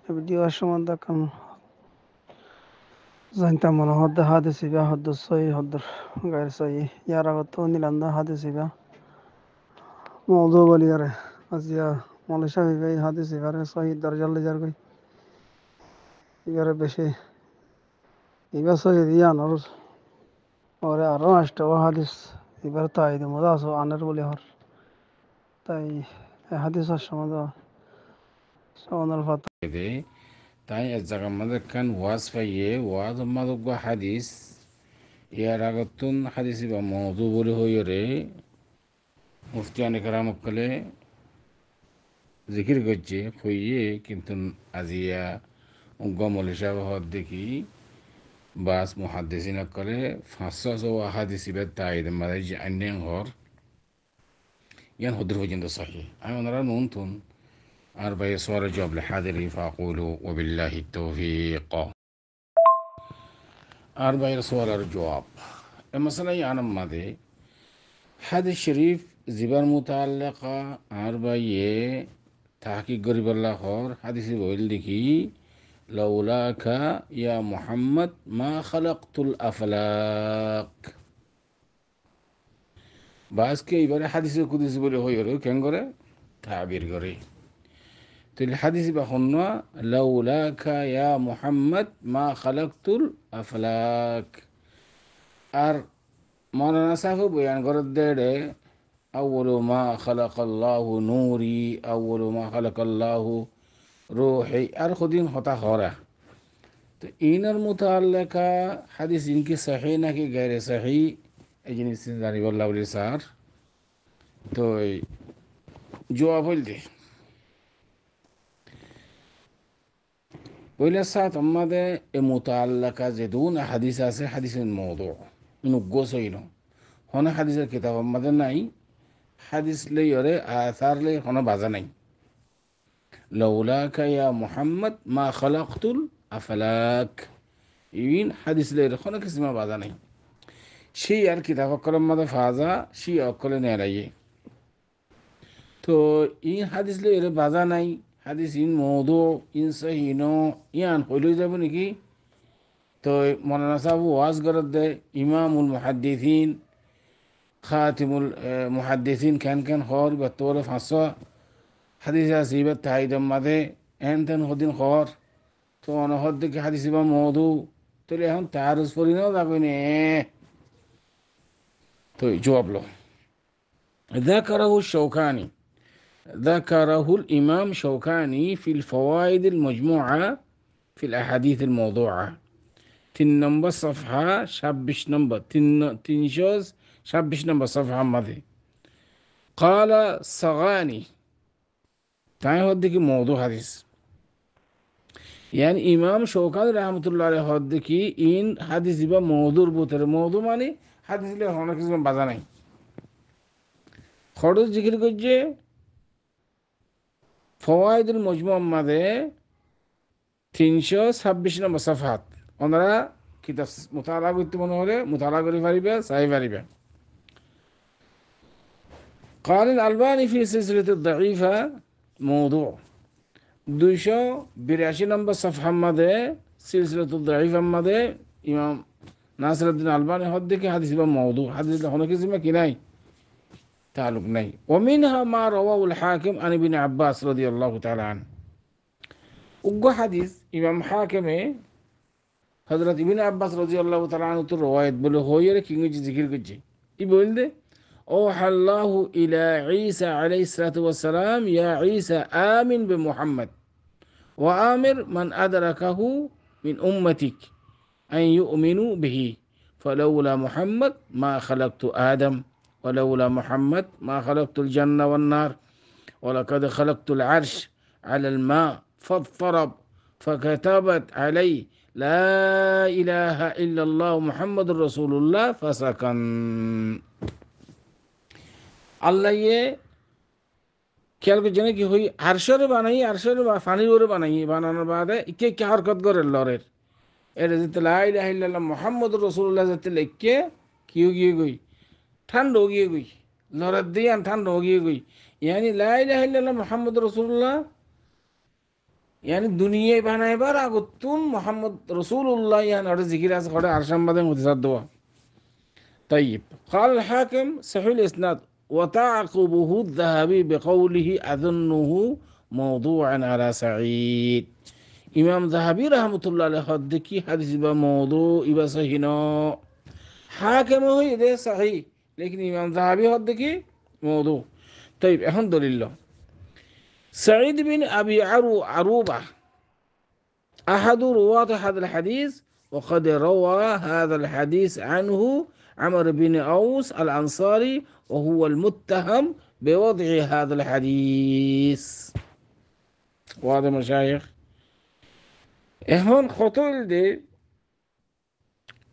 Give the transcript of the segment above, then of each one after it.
Video সম্বন্ধে কাম জানতাম মনে হদ্দ হাদিসিবা হদ্দ সহি হদ্দ গায়ের সহি ইয়ার আগত নিলান্দা হাদিসিবা মৌদু বলি আরে আজিয়া মলেশা বিবাই হাদিসিবারে সহি দরজাল যার গই ইয়ারে বেশি ইবা সহি দিয়ান ওরে আরো নষ্ট হাদিস এবার তাই মজা আছো আনের বলি হর তাই হাদিসের সম্বন্ধে সম্বন্ধে de তাই এক জায়গা আমাদের কান ওয়াজ পাইয়ে ওয়াজ আমাদের হাদিস ইয়ার আগতুন হাদিস বা মৌদু বলে হইরে মুফতিয়ানি কারামকলে জিকির করছে হইয়ে কিন্তু আজিয়া গমল হিসাবে হদ দেখি বাস মুহাদ্দিসিন করে 500 হাদিস ইবে তাইদ মানে যে আইনেন হর ইয়ান হদ্র পর্যন্ত সহি আমি ওনারা নুনতুন أربع صور جواب لحاضري فأقول وبالله التوفيق أربع صور الجواب مثلا يعني ماذا حديث شريف زبر متعلقة أربع تحقيق قريب الله خور حديث بقول لكي لولاك يا محمد ما خلقت الأفلاك বাস কে এবারে হাদিসের কুদিস বলে হয়ে গেল কেন করে তাবির করে তো হাদিস বাখন্না লাউলাকা ইয়া মুহাম্মদ মা খালাকতুল আফলাক আর মাওলানা সাহেব বয়ান করে দেড়ে আউয়ালু মা খালাকাল্লাহু নূরি আউয়ালু মা খালাকাল্লাহু রূহি আর খুদিন হতা হরা তো ইনার মুতাআল্লাকা হাদিস ইনকি সহি নাকি গায়রে সহি এই জিনিস জানিব লাউলি স্যার তো জবাব হইল পয়লা সাত আমাদের এ মুতাআল্লাকা যেদুন হাদিস আছে হাদিসের মওদু নুগ্গো সইনো হনে হাদিসের কিতাব আমাদের নাই হাদিস লইরে আসার লই হনে বাজা নাই লাউলাকা ইয়া মুহাম্মদ মা খালাকতুল আফলাক ইন হাদিস লইরে হনে কিসমা বাজা নাই সেই আর কিতাব কলম মাদে ফাজা সেই অকলে নেরাইয়ে তো ইন হাদিস লইরে বাজা নাই হাদিস ইন মওদু ইন সহিনো ইয়ান হইল যাব নাকি তো মৌলানা সাহেব ওয়াজ করত দে ইমামুল মুহাদ্দিসিন খাতিমুল মুহাদ্দিসিন কেন খর বা তোর 500 হাদিস আছে ইবা তাইদম মাদে এনতেন হদিন খর তো অনহদ দেখে হাদিস ইবা মওদু তাহলে এখন তারুজ পরিনাও যাবে নে তো জবাব লো ذكره الشوكاني ذكره الإمام شوكاني في الفوائد المجموعة في الأحاديث الموضوعة 3 নম্বর صفحة 26 নম্বর 326 নম্বর صفحة ماذا قال صغاني তাই হদ্দিকি মওদু হাদিস يعني ইমাম শৌকানি রহমতুল্লাহ আলাইহি হদ্দিকি ইন হাদিস বা মওদুর ভিতরে মওদু মানে হাদিস লে অনেক কিছু বাজা নাই খরচ জিকির করছে ফওয়াইদুল মজমুআ মাদে 326 নম্বর صفحة ওনারা কিতাব মুতালা করতে মনে হলে মুতালা করে পারিবে চাই পারিবে قال الألباني في سلسلة الضعيفة موضوع 282 নম্বর صفحة মাদে سلسلة الضعيفة মাদে ইমাম নাসিরউদ্দিন আলবানী হদ্দিকে হাদিস বা মওদু হাদিস হলো কিছু কি নাই তালুক নাই ومنها ما رواه الحاكم عن ابن عباس رضي الله تعالى عنه উগ্র হাদিস ইমাম হাকিমে হযরত ইবনে আব্বাস রাদিয়াল্লাহু তাআলা আনহু তো রওয়ায়াত বলে হইরে কিংজি জিকির করছে কি বলতে أوحى الله إلى عيسى عليه الصلاة والسلام يا عيسى آمن بمحمد وآمر من أدركه من أمتك أن يؤمنوا به فلولا محمد ما خلقت آدم ولولا محمد ما خلقت الجنة والنار ولقد خلقت العرش على الماء فاضطرب فكتبت عليه لا إله إلا الله محمد رسول الله فسكن আল্লাহ খেয়াল করছে না কি হই আরশরে বানাই আরশরে ফানির ওরে বানানোর বাদে কে কে হরকত করে লরের এটা যেতে লা ইলাহা ইল্লাল্লাহ মুহাম্মদুর রাসূলুল্লাহ যেতে লেখকে কি গিয়ে গই ঠান্ডা গিয়ে গই লরের দিয়ান ঠান্ডা গিয়ে গই ইয়ানি লা ইলাহা ইল্লাল্লাহ মুহাম্মদুর রাসূলুল্লাহ يعني دنيا بناي بار أقولتون محمد رسول الله يعني أرد ذكر أس خدا عرشان بعدين متصدوا. طيب قال الحاكم صحيح الإسناد وتعقبه الذهبي بقوله أظنه موضوعا على سعيد. إمام ذهبي رحمة الله عليه حدكي حديث بموضوع إبا صحيحنا حاكم هو ده صحيح لكن إمام ذهبي حدكي موضوع. طيب الحمد لله. سعيد بن أبي عروبة أحد رواة هذا الحديث وقد روى هذا الحديث عنه عمرو بن أوس الأنصاري وهو المتهم بوضع هذا الحديث. وهذا مشايخ هون خطول دي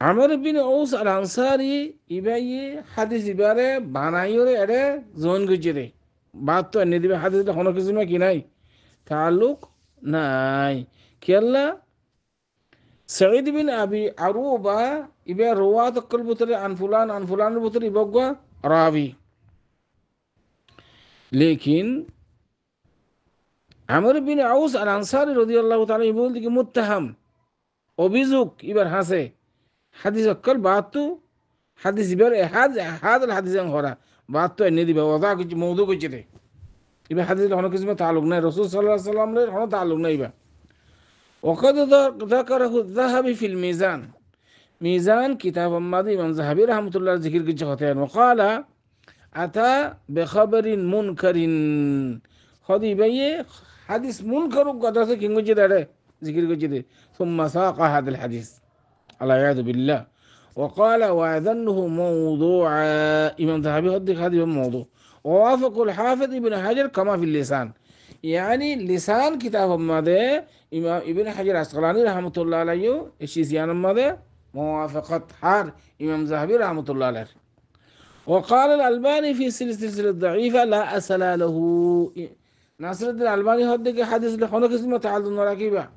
عمرو بن أوس الأنصاري يبي حديث يبارة بنايوري أره زون گجري بات تو أني دي حديث ده هنا كذي ما كيناي تعلق ناي كيلا سعيد بن أبي عروبة يبقى رواة كل بطري عن فلان البطري يبقى راوي. لكن عمرو بن عوس الأنصاري رضي الله تعالى يقول لك متهم وبيزوك يبقى حسي حديث كل باتو حديث يبقى هذا الحديث هورا باتو إن دي بوضع موضوع كجري يبقى حديث اللي هنا كذا تعلقنا الرسول صلى الله عليه وسلم له هنا تعلقنا يبقى. وقد ذكره الذهبي في الميزان ميزان كتاب ماضي من ذهبي رحمة الله ذكر كجهتين وقال أتى بخبر منكر خدي بيه حديث منكر قدرته كينغو جداره ذكر كجده ثم ساق هذا الحديث على عياذ بالله وقال وأذنه موضوع إمام ذهبي هذا موضوع ووافق الحافظ ابن حجر كما في اللسان يعني لسان كتاب ماضي إمام ابن حجر العسقلاني رحمة الله عليه الشيسيان ماضي موافقة حار إمام ذهبي رحمة الله عليه. وقال الألباني في سلسلة الضعيفة لا أصل له. ناصر الدين الألباني هدك حديث لحنك اسمه تعلم راكبة.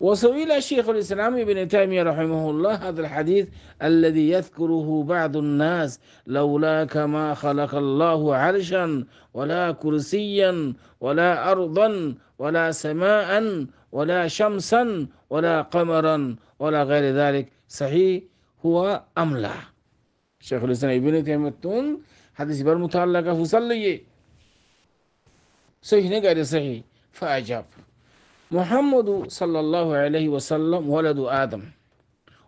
وسئل الشيخ الإسلام ابن تيمية رحمه الله هذا الحديث الذي يذكره بعض الناس لولاك ما خلق الله عرشا ولا كرسيا ولا أرضا ولا سماء ولا شمسا ولا قمرا ولا غير ذلك صحيح هو أم لا. شيخ الإسلام ابن تيمية حديث بالمتعلقة فصلي صحيح غير صحيح فأجاب محمد صلى الله عليه وسلم ولد آدم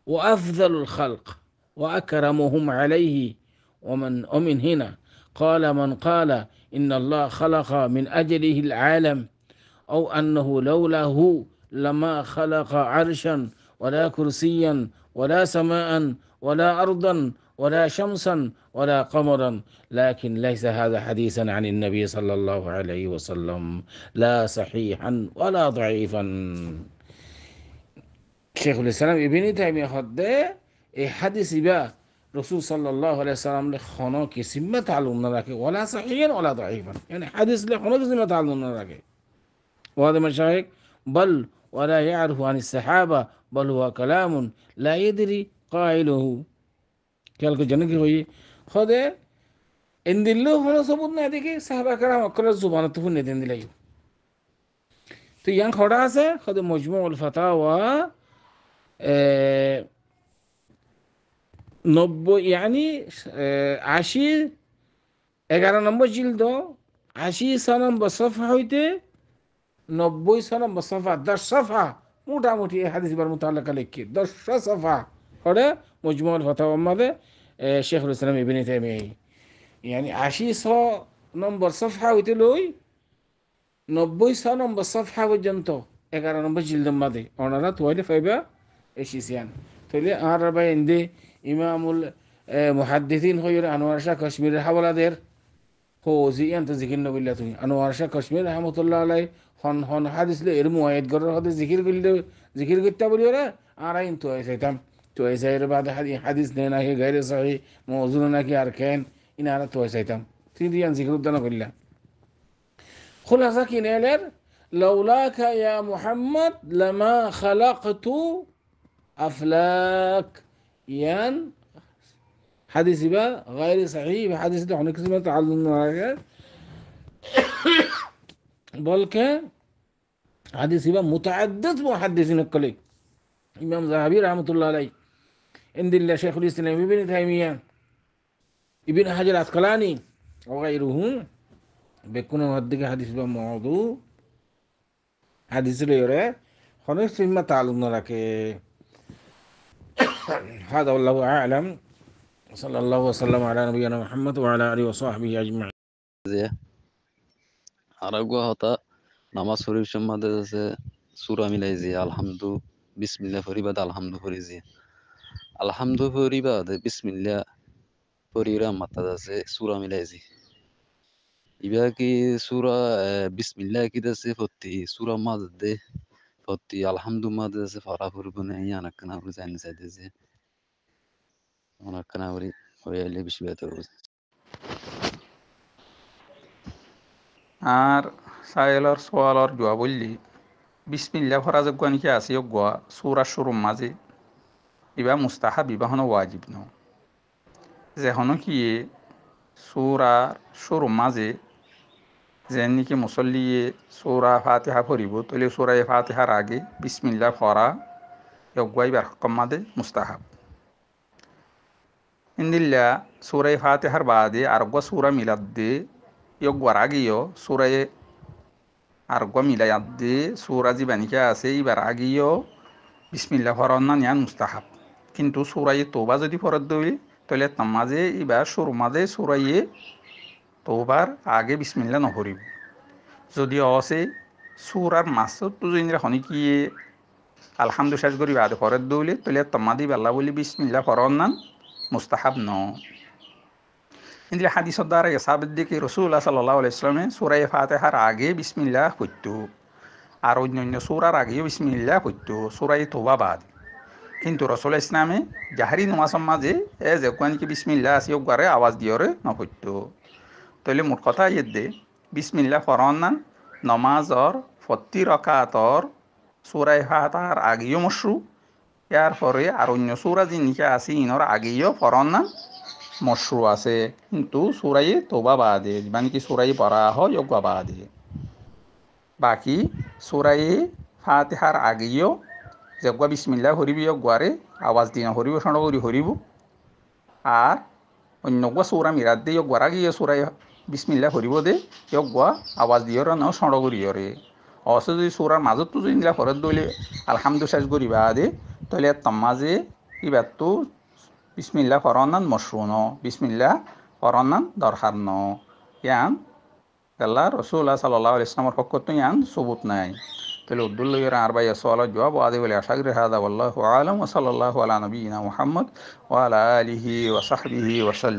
وأفضل الخلق وأكرمهم عليه ومن هنا قال من قال إن الله خلق من أجله العالم أو أنه لولاه لما خلق عرشا ولا كرسيا ولا سماء ولا أرضا ولا شمسا ولا قمرا لكن ليس هذا حديثا عن النبي صلى الله عليه وسلم لا صحيحا ولا ضعيفا. شيخ الإسلام ابن تيمية خده حديث بقى رسول صلى الله عليه وسلم لخنا كسمة تعلم نراك ولا صحيحا ولا ضعيفا يعني حديث لخنا كسمة تعلم نراك. وهذا مشايخ بل ولا يعرف عن الصحابة بل هو كلام لا يدري قائله كالك جنك هوي خده إن دلله هنا سبوت نادي كي صحابة كرام أكل الزبان تفون ندين دلائيو. تو يان خدا سے خده مجموع الفتاوى 90 يعني 11 নম্বর জিলদ 80 নম্বর صفحة হইতে 90 নম্বর صفحة 10 صفحة মোটামুটি এই হাদিস বার মুতাল্লাকা লিখি 10 صفحة করে مجموع الفتاوى ماذا شيخ الإسلام ابن تيمية يعني 80 নম্বর صفحة হইতে লই 90 নম্বর صفحة পর্যন্ত 11 নম্বর জিলদ মাদে ওনারা তোয়াইলে ফাইবা এশিসিয়ান তাহলে আর ভাই ইন্দে ইমামুল মুহাদ্দিসিন হইর আনোয়ার শাহ কাশ্মীরের হাওলাদের হো জিয়ান তো জিকির নবিল্লা তুমি আনোয়ার শাহ কাশ্মীর রহমতুল্লাহ আলাই হন হাদিস লে এর মুআইদ গরর হাদিস জিকির করতে বলি ওরা আর আইন তো আইসাইতাম তো আইসাইর বাদ হাদিস নে নাকি গায়রে সহিহ মওযু নাকি আরকান ইনারা তো আইসাইতাম তিন দিয়ান জিকির উদ্দান কইলা خلاصة كينيلر لولاك يا محمد لما خلقت أفلاك يان حديث بقى غير صحيح بحديث ده هناك اسمه تعلم بلك হাদিস ইবা মুতাআদ্দিদ মুহাদ্দিসিন কলে ইমাম যাহাবি রাহমাতুল্লাহ আলাইহি ইনদিল্লাহ শাইখুল ইসলাম ইবনে তাইমিয়া ইবনে হাজার আসকালানি ওয়া গায়রুহুম বেকুন ওয়াদ্দিকে হাদিস বা মওদু হাদিস লয়রে খনে সিমা তাআলুক না রাখে হাদা আল্লাহু আ'লাম সাল্লাল্লাহু ওয়াসাল্লাম আলা নবিয়িনা মুহাম্মদ ওয়া আলা আলিহি ওয়া সাহবিহি আজমাইন যে আরেকগো হতা নামাজ শরীফ সম্বন্ধে আছে সূরা মিলাই যে আলহামদু বিসমিল্লাহ ফরিবাদ আলহামদু ফরি যে আলহামদু ফরিবাদ বিসমিল্লাহ ফরিরা মাতা আছে সূরা মিলাই যে ইবা কি সূরা বিসমিল্লাহ কি আছে ফতি সূরা মাদে ফতি আলহামদু মাদে আছে ফারা ফুরবনে ইয়ানাকনা ফুর জানি সাইদে যে ওনাকনা ফুরি হইলে বেশি বেতর আর সাইলর সোয়ালর জোয়া বললি বিসমিল্লা ফরাজ কি আছে গোয়া সুরা শুরুর মাঝে ইবা মুস্তাহাব বিবাহন ওয়াজিব ন যেহন কি সুরার শুরুর মাঝে যেন নাকি মুসল্লিয়ে সুরা ফাতিহা ফরিব তলে সুরায় ফাতিহার আগে বিসমিল্লা ফরা ইয়গুয়াইবার হকম মাদে মুস্তাহাব ইন্দিল্লা সুরায় ফাতিহার বাদে আরগা সুরা মিলাদ দে ইয়গুয়ার আগেও সুরায় আরগা মিলায়াত দে সুরা জিবানিকা আছে ইবার আগেও বিসমিল্লা ফরান্না নিয়ান মুস্তাহাব কিন্তু সুরাই তোবা যদি ফরত দইলে তাহলে তামাজে ইবার শুরু মাঝে সুরাইয়ে তোবার আগে বিসমিল্লা নহরিব যদি অসে সুরার মাসত তুজিনরা হনিকিয়ে আলহামদু শেষ করি আদে ফরত দইলে তাহলে তামাদি বাল্লা বলি বিসমিল্লা ফরান্নান মুস্তাহাব ন ইন্দিরা হাদিসর দ্বারা সাবেদ দিকে রসুল্লাহ সাল্লাল্লাহু আলাইহি ওয়াসাল্লামে সুরাই ফাতিহার আগে বিসমিল্লা হইতো আর অন্যান্য সুরার আগেও বিসমিল্লা হইতো সুরাই তোবা বাদ কিন্তু রসুল ইসলামে জাহারি নমাজের মাঝে যে কি বিসমিল্লা আছে ওগারে আওয়াজ দিয়রে নহইতো তাহলে মোট কথা দে বিসমিল্লা ফরান্নান নমাজর ফত্তি রকাতর সুরাই ফাতিহার আগেও মশরু ইয়ার পরে আর অন্য সুরা যিনিকে আছে ইনর আগেও ফরান্নান মশরু আছে কিন্তু সুরাই তোবা বাদে মানে কি সুরাই পড়া হয় ইয়োগা বাদে বাকি সুরাই ফাতিহার আগেও যেগুয়া বিসমিল্লা হরিব ইয়োগারে আওয়াজ দিন হরিব সনগরি হরিব আর অন্যগুয়া সুরা মিরাদ দে ইয়োগার আগেও সুরাই বিসমিল্লা হরিব দে ইয়োগা আওয়াজ দিয়র ন সনগরিয়রে অবশ্য যদি সুরার মাজত যদি নিলা ফরত দইলে আলহামদু শেষ করিবা দে তাহলে তামাজে ইবার তো বিসমিল্লা ফরান্নান মশরু ন বিসমিল্লা ফরান্নান দরকার ন ইয়ান আল্লাহ রসুল্লাহ সাল্লাল্লাহু আলাইহি ওয়াসাল্লামের পক্ষত ইয়ান সবুত নাই তাহলে উদ্দুল্লাহ আরবাই সোয়ালের জবাব আদে বলে আশাগরি হাদা আল্লাহু আলাম ওয়া সাল্লাল্লাহু আলা নবিয়িনা মুহাম্মদ ওয়া আলা আলিহি ওয়া সাহবিহি ওয়া সাল্লাম।